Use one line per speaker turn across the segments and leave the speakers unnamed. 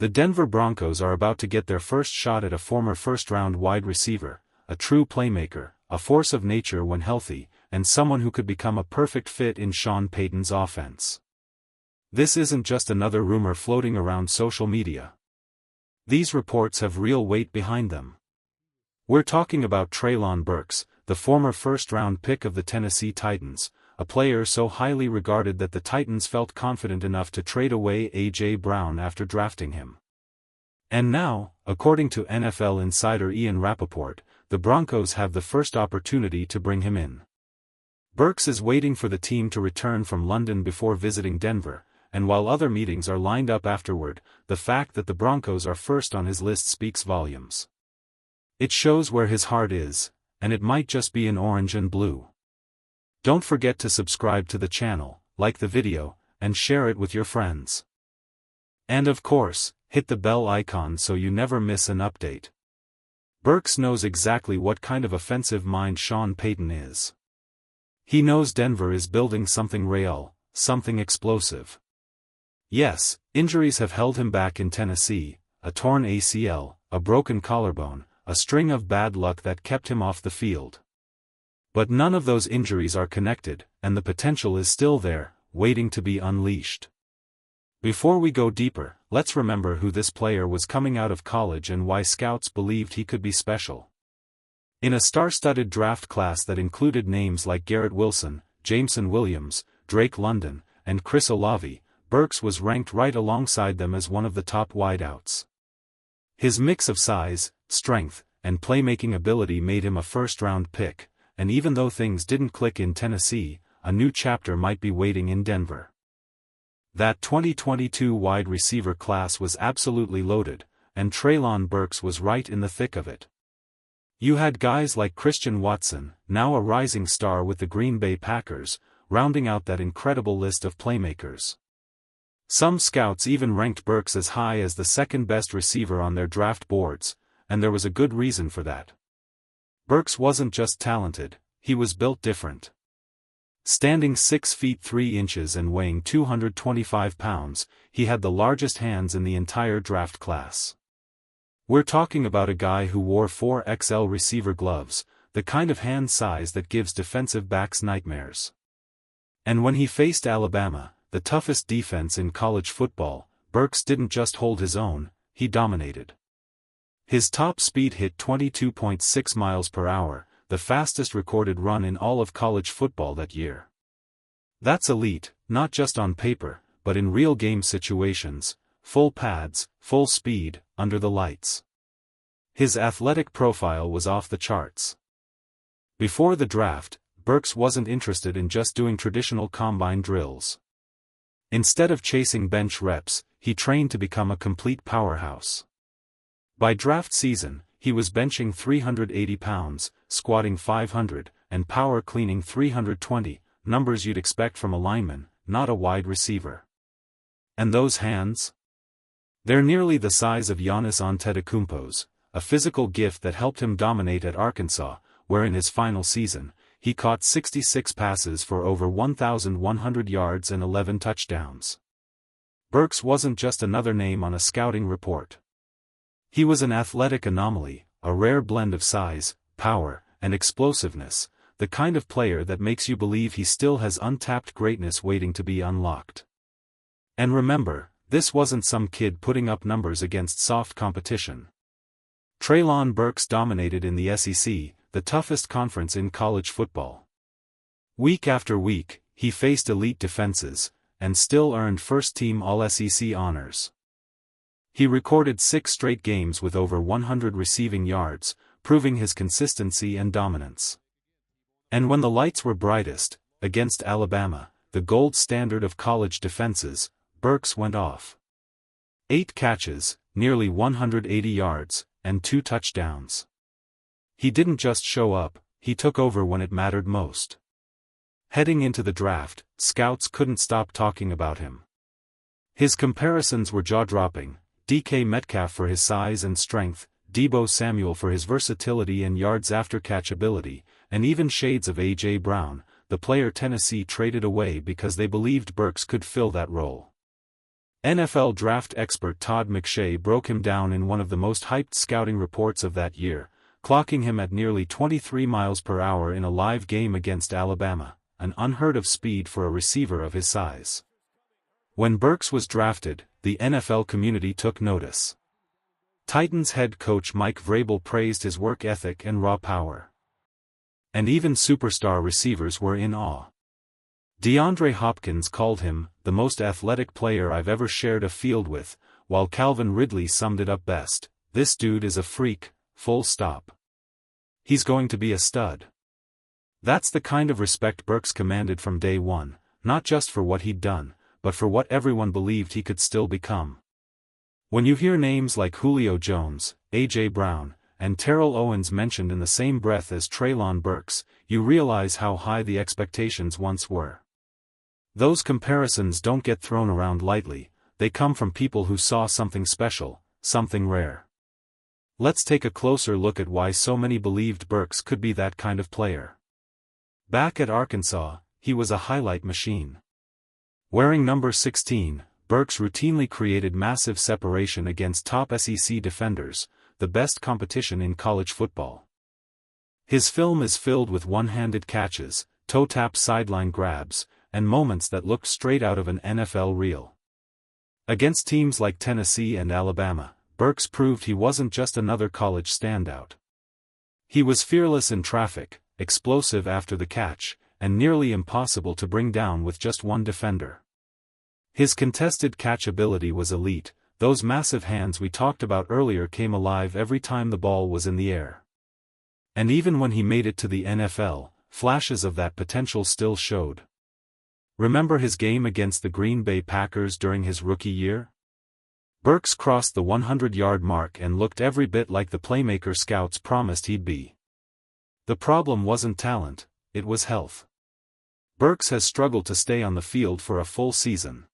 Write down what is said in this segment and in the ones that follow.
The Denver Broncos are about to get their first shot at a former first-round wide receiver, a true playmaker, a force of nature when healthy, and someone who could become a perfect fit in Sean Payton's offense. This isn't just another rumor floating around social media. These reports have real weight behind them. We're talking about Treylon Burks, the former first-round pick of the Tennessee Titans, a player so highly regarded that the Titans felt confident enough to trade away A.J. Brown after drafting him. And now, according to NFL insider Ian Rappaport, the Broncos have the first opportunity to bring him in. Burks is waiting for the team to return from London before visiting Denver, and while other meetings are lined up afterward, the fact that the Broncos are first on his list speaks volumes. It shows where his heart is, and it might just be in orange and blue. Don't forget to subscribe to the channel, like the video, and share it with your friends. And of course, hit the bell icon so you never miss an update. Burks knows exactly what kind of offensive mind Sean Payton is. He knows Denver is building something real, something explosive. Yes, injuries have held him back in Tennessee, a torn ACL, a broken collarbone, a string of bad luck that kept him off the field. But none of those injuries are connected, and the potential is still there, waiting to be unleashed. Before we go deeper, let's remember who this player was coming out of college and why scouts believed he could be special. In a star-studded draft class that included names like Garrett Wilson, Jameson Williams, Drake London, and Chris Olave, Burks was ranked right alongside them as one of the top wideouts. His mix of size, strength, and playmaking ability made him a first-round pick, and even though things didn't click in Tennessee, a new chapter might be waiting in Denver. That 2022 wide receiver class was absolutely loaded, and Treylon Burks was right in the thick of it. You had guys like Christian Watson, now a rising star with the Green Bay Packers, rounding out that incredible list of playmakers. Some scouts even ranked Burks as high as the second-best receiver on their draft boards, and there was a good reason for that. Burks wasn't just talented, he was built different. Standing 6 feet 3 inches and weighing 225 pounds, he had the largest hands in the entire draft class. We're talking about a guy who wore 4XL receiver gloves, the kind of hand size that gives defensive backs nightmares. And when he faced Alabama, the toughest defense in college football, Burks didn't just hold his own, he dominated. His top speed hit 22.6 miles per hour, the fastest recorded run in all of college football that year. That's elite, not just on paper, but in real game situations, full pads, full speed, under the lights. His athletic profile was off the charts. Before the draft, Burks wasn't interested in just doing traditional combine drills. Instead of chasing bench reps, he trained to become a complete powerhouse. By draft season, he was benching 380 pounds, squatting 500, and power cleaning 320, numbers you'd expect from a lineman, not a wide receiver. And those hands? They're nearly the size of Giannis Antetokounmpo's, a physical gift that helped him dominate at Arkansas, where in his final season, he caught 66 passes for over 1,100 yards and 11 touchdowns. Burks wasn't just another name on a scouting report. He was an athletic anomaly, a rare blend of size, power, and explosiveness, the kind of player that makes you believe he still has untapped greatness waiting to be unlocked. And remember, this wasn't some kid putting up numbers against soft competition. Treylon Burks dominated in the SEC, the toughest conference in college football. Week after week, he faced elite defenses, and still earned first-team All-SEC honors. He recorded 6 straight games with over 100 receiving yards, proving his consistency and dominance. And when the lights were brightest, against Alabama, the gold standard of college defenses, Burks went off. 8 catches, nearly 180 yards, and 2 touchdowns. He didn't just show up, he took over when it mattered most. Heading into the draft, scouts couldn't stop talking about him. His comparisons were jaw-dropping. DK Metcalf for his size and strength, Deebo Samuel for his versatility and yards after catch ability, and even shades of A.J. Brown, the player Tennessee traded away because they believed Burks could fill that role. NFL draft expert Todd McShay broke him down in one of the most hyped scouting reports of that year, clocking him at nearly 23 miles per hour in a live game against Alabama, an unheard-of speed for a receiver of his size. When Burks was drafted, the NFL community took notice. Titans head coach Mike Vrabel praised his work ethic and raw power. And even superstar receivers were in awe. DeAndre Hopkins called him, "the most athletic player I've ever shared a field with," while Calvin Ridley summed it up best, "This dude is a freak, full stop. He's going to be a stud." That's the kind of respect Burks commanded from day one, not just for what he'd done, but for what everyone believed he could still become. When you hear names like Julio Jones, A.J. Brown, and Terrell Owens mentioned in the same breath as Treylon Burks, you realize how high the expectations once were. Those comparisons don't get thrown around lightly, they come from people who saw something special, something rare. Let's take a closer look at why so many believed Burks could be that kind of player. Back at Arkansas, he was a highlight machine. Wearing number 16, Burks routinely created massive separation against top SEC defenders, the best competition in college football. His film is filled with one-handed catches, toe-tap sideline grabs, and moments that looked straight out of an NFL reel. Against teams like Tennessee and Alabama, Burks proved he wasn't just another college standout. He was fearless in traffic, explosive after the catch, and nearly impossible to bring down with just one defender. His contested catch ability was elite. Those massive hands we talked about earlier came alive every time the ball was in the air. And even when he made it to the NFL, flashes of that potential still showed. Remember his game against the Green Bay Packers during his rookie year? Burks crossed the 100-yard mark and looked every bit like the playmaker scouts promised he'd be. The problem wasn't talent, it was health. Burks has struggled to stay on the field for a full season.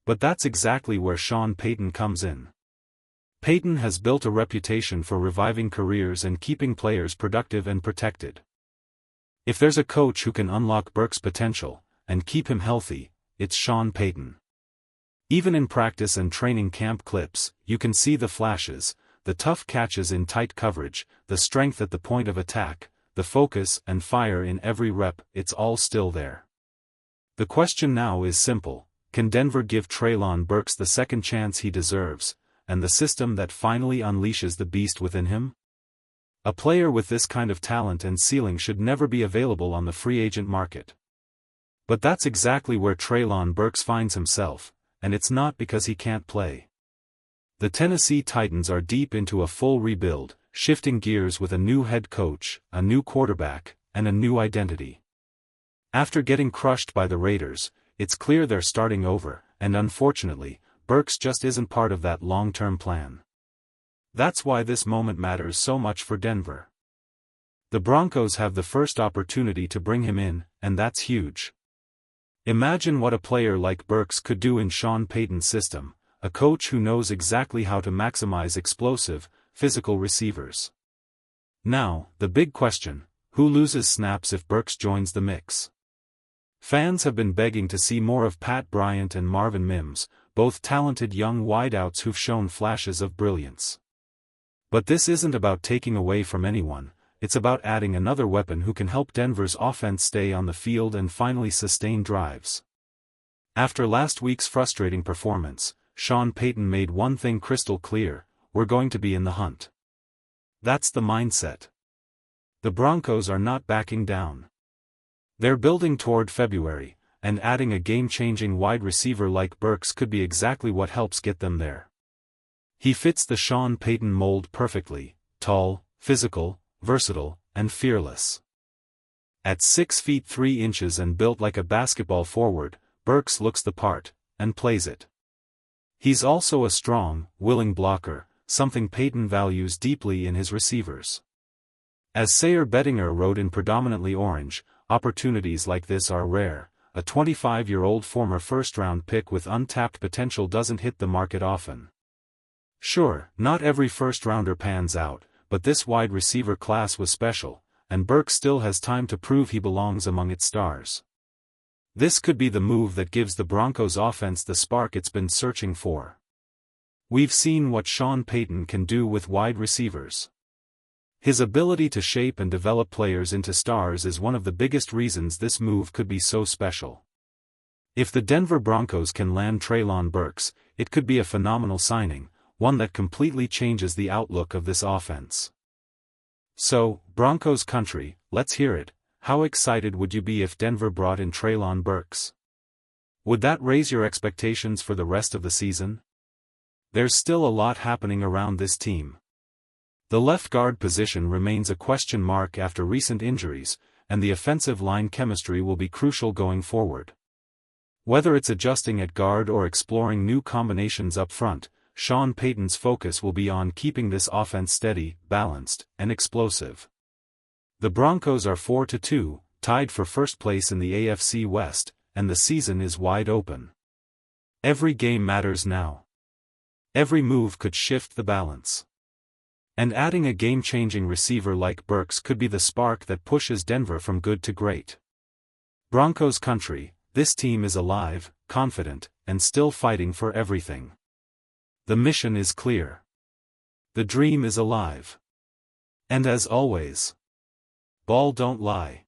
But that's exactly where Sean Payton comes in. Payton has built a reputation for reviving careers and keeping players productive and protected. If there's a coach who can unlock Burks' potential, and keep him healthy, it's Sean Payton. Even in practice and training camp clips, you can see the flashes, the tough catches in tight coverage, the strength at the point of attack, the focus and fire in every rep, it's all still there. The question now is simple. Can Denver give Treylon Burks the second chance he deserves, and the system that finally unleashes the beast within him? A player with this kind of talent and ceiling should never be available on the free agent market. But that's exactly where Treylon Burks finds himself, and it's not because he can't play. The Tennessee Titans are deep into a full rebuild, shifting gears with a new head coach, a new quarterback, and a new identity. After getting crushed by the Raiders, it's clear they're starting over, and unfortunately, Burks just isn't part of that long-term plan. That's why this moment matters so much for Denver. The Broncos have the first opportunity to bring him in, and that's huge. Imagine what a player like Burks could do in Sean Payton's system, a coach who knows exactly how to maximize explosive, physical receivers. Now, the big question, who loses snaps if Burks joins the mix? Fans have been begging to see more of Pat Bryant and Marvin Mims, both talented young wideouts who've shown flashes of brilliance. But this isn't about taking away from anyone, it's about adding another weapon who can help Denver's offense stay on the field and finally sustain drives. After last week's frustrating performance, Sean Payton made one thing crystal clear: we're going to be in the hunt. That's the mindset. The Broncos are not backing down. They're building toward February, and adding a game-changing wide receiver like Burks could be exactly what helps get them there. He fits the Sean Payton mold perfectly: tall, physical, versatile, and fearless. At 6 feet 3 inches and built like a basketball forward, Burks looks the part, and plays it. He's also a strong, willing blocker, something Payton values deeply in his receivers. As Sayer Bettinger wrote in Predominantly Orange, opportunities like this are rare. A 25-year-old former first-round pick with untapped potential doesn't hit the market often. Sure, not every first-rounder pans out, but this wide receiver class was special, and Burks still has time to prove he belongs among its stars. This could be the move that gives the Broncos offense the spark it's been searching for. We've seen what Sean Payton can do with wide receivers. His ability to shape and develop players into stars is one of the biggest reasons this move could be so special. If the Denver Broncos can land Treylon Burks, it could be a phenomenal signing, one that completely changes the outlook of this offense. So, Broncos country, let's hear it. How excited would you be if Denver brought in Treylon Burks? Would that raise your expectations for the rest of the season? There's still a lot happening around this team. The left guard position remains a question mark after recent injuries, and the offensive line chemistry will be crucial going forward. Whether it's adjusting at guard or exploring new combinations up front, Sean Payton's focus will be on keeping this offense steady, balanced, and explosive. The Broncos are 4-2, tied for first place in the AFC West, and the season is wide open. Every game matters now. Every move could shift the balance. And adding a game-changing receiver like Burks could be the spark that pushes Denver from good to great. Broncos country, this team is alive, confident, and still fighting for everything. The mission is clear. The dream is alive. And as always, ball don't lie.